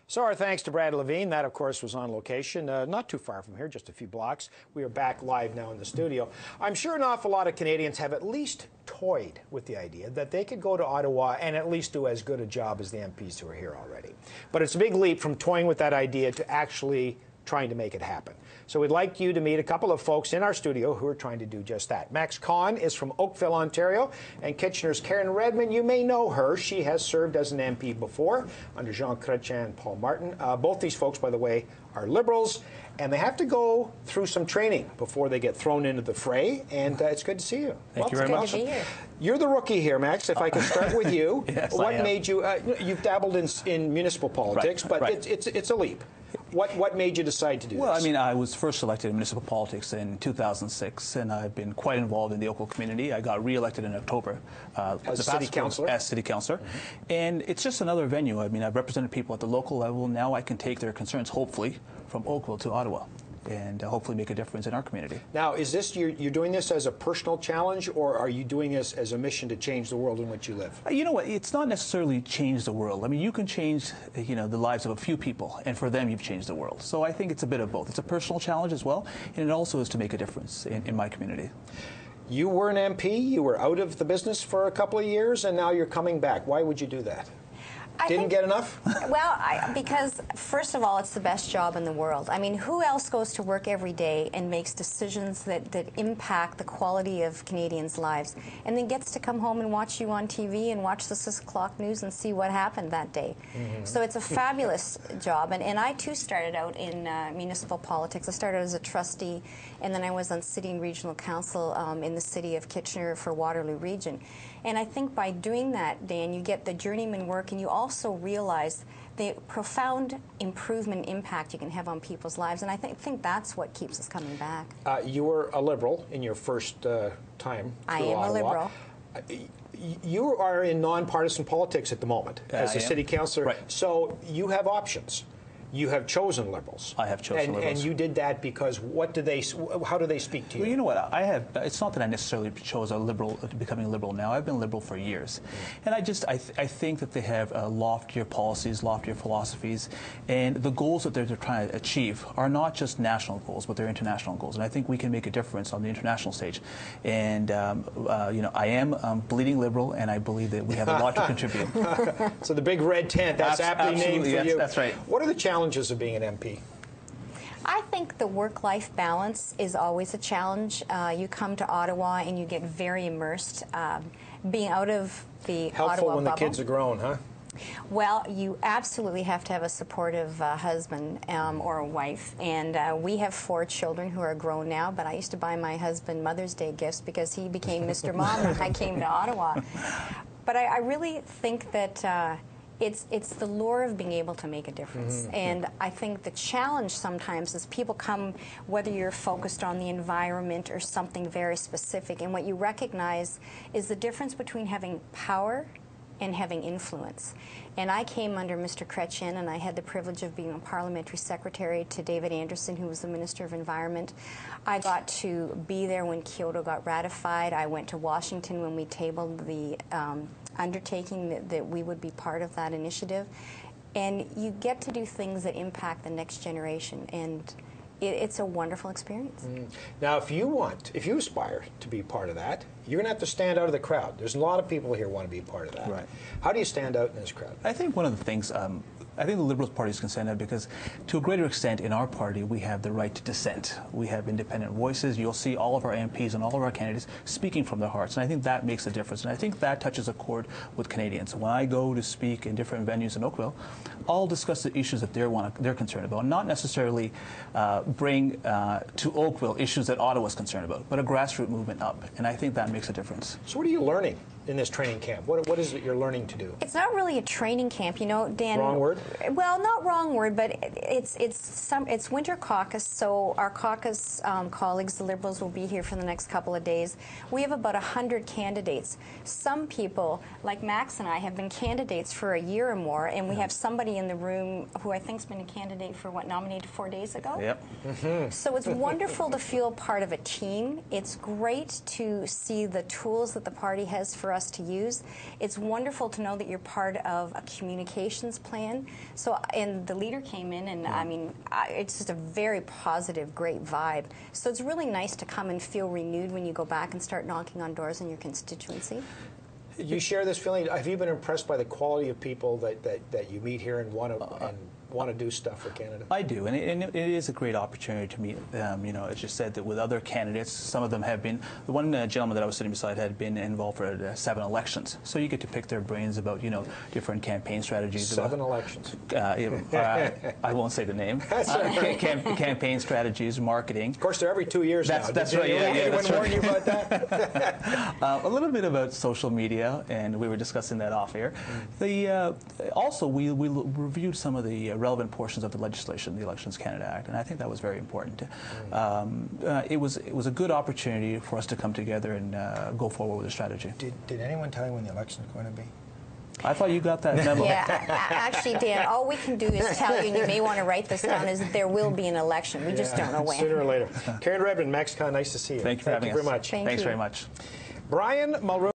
So our thanks to Brad Levine. That, of course, was on location, not too far from here, just a few blocks. We are back live now in the studio. I'm sure an awful lot of Canadians have at least toyed with the idea that they could go to Ottawa and at least do as good a job as the MPs who are here already. But it's a big leap from toying with that idea to actually trying to make it happen. So we'd like you to meet a couple of folks in our studio who are trying to do just that. Max Kahn is from Oakville, Ontario, and Kitchener's Karen Redmond. You may know her. She has served as an MP before under Jean Chrétien and Paul Martin. Both these folks, by the way, are Liberals, and they have to go through some training before they get thrown into the fray, and it's good to see you. Thank you very much. Good to be here. You're the rookie here, Max, if I can start with you. Yes, what I am. made you, you've dabbled in municipal politics, Right, but right. It's a leap. What made you decide to do Well, this? I mean, I was first elected in municipal politics in 2006, and I've been quite involved in the Oakville community. I got re-elected in October as city councillor. As city councillor, and it's just another venue. I mean, I've represented people at the local level. Now I can take their concerns, hopefully, from Oakville to Ottawa, and hopefully make a difference in our community. Now, is this you're doing this as a personal challenge, or are you doing this as a mission to change the world in which you live? You know what? It's not necessarily change the world. I mean, you can change, the lives of a few people, and for them, you've changed the world. So I think it's a bit of both. It's a personal challenge as well, and it also is to make a difference in my community. You were an MP. You were out of the business for a couple of years, and now you're coming back. Why would you do that? Didn't get enough? Well, because first of all, it's the best job in the world. I mean, who else goes to work every day and makes decisions that impact the quality of Canadians' lives, and then gets to come home and watch you on TV and watch the 6 o'clock news and see what happened that day? So it's a fabulous job. And I, too, started out in municipal politics. I started as a trustee, and then I was on City and Regional Council in the city of Kitchener for Waterloo Region. And I think by doing that, Dan, you get the journeyman work, and you also realize the profound improvement and impact you can have on people's lives. And I think that's what keeps us coming back. You were a Liberal in your first time I through am Ottawa. a Liberal. You are in nonpartisan politics at the moment as a city councillor, right. So you have options. You have chosen Liberals. I have chosen Liberals. And you did that because how do they speak to you? Well, you know what? It's not that I necessarily chose a Liberal, becoming a Liberal now. I've been a Liberal for years. And I think that they have loftier policies, loftier philosophies, and the goals that they're trying to achieve are not just national goals, but they're international goals. And I think we can make a difference on the international stage. And, I am bleeding Liberal, and I believe that we have a lot to contribute. So the big red tent, that's aptly named for yes, you. That's right. What are the challenges of being an MP? I think the work-life balance is always a challenge. You come to Ottawa and you get very immersed. Being out of the Helpful Ottawa when bubble. the kids are grown, huh? Well, you absolutely have to have a supportive husband or a wife. And we have 4 children who are grown now, but I used to buy my husband Mother's Day gifts because he became Mr. Mom when I came to Ottawa. But I really think that it's the lure of being able to make a difference. And I think the challenge sometimes is people come, whether you're focused on the environment or something very specific, and what you recognize is the difference between having power and having influence. And I came under Mr. Chrétien, and I had the privilege of being a parliamentary secretary to David Anderson, who was the Minister of Environment. I got to be there when Kyoto got ratified. I went to Washington when we tabled the undertaking that we would be part of that initiative. And you get to do things that impact the next generation, and it's a wonderful experience. Now, if you aspire to be part of that, you're going to have to stand out of the crowd. There's a lot of people here who want to be part of that. Right. How do you stand out in this crowd? I think one of the things, I think the Liberal parties can stand out because to a greater extent in our party we have the right to dissent. We have independent voices. You'll see all of our MPs and all of our candidates speaking from their hearts, and I think that makes a difference. And I think that touches a chord with Canadians. When I go to speak in different venues in Oakville, I'll discuss the issues that they're concerned about, not necessarily bring to Oakville issues that Ottawa's concerned about, but a grassroots movement up, and I think that makes a difference. So what are you learning in this training camp? What is it you're learning to do? It's not really a training camp, Dan. Wrong word? Well, not wrong word, but it's winter caucus, so our caucus colleagues, the Liberals, will be here for the next couple of days. We have about 100 candidates. Some people, like Max and I, have been candidates for a year or more, and we have somebody in the room who I think's been a candidate for, nominated 4 days ago? Yep. So it's wonderful to feel part of a team. It's great to see the tools that the party has for us to use. It's wonderful to know that you're part of a communications plan. So, and the leader came in, and I mean, it's just a very positive, great vibe. So it's really nice to come and feel renewed when you go back and start knocking on doors in your constituency. You share this feeling. Have you been impressed by the quality of people that you meet here and want to do stuff for Canada? I do, and it is a great opportunity to meet. You know, as you said, that with other candidates, some of them have been. The one gentleman that I was sitting beside had been involved for 7 elections, so you get to pick their brains about different campaign strategies. 7 elections. I won't say the name. Campaign strategies, marketing. Of course, they're every 2 years now. That's right. Anyone warn you about that? A little bit about social media, and we were discussing that off air. Also, we reviewed some of the relevant portions of the legislation, the Elections Canada Act, and I think that was very important. It was a good opportunity for us to come together and go forward with a strategy. Did anyone tell you when the election is going to be? I thought you got that memo. Yeah, actually, Dan, all we can do is tell you, and you may want to write this down, is that there will be an election. We just don't know when. Sooner or later. Karen Redmond, MaxCon, nice to see you. Thank you for having us. Thank you very much. Thank Thanks you. very much. Brian Mulrooney.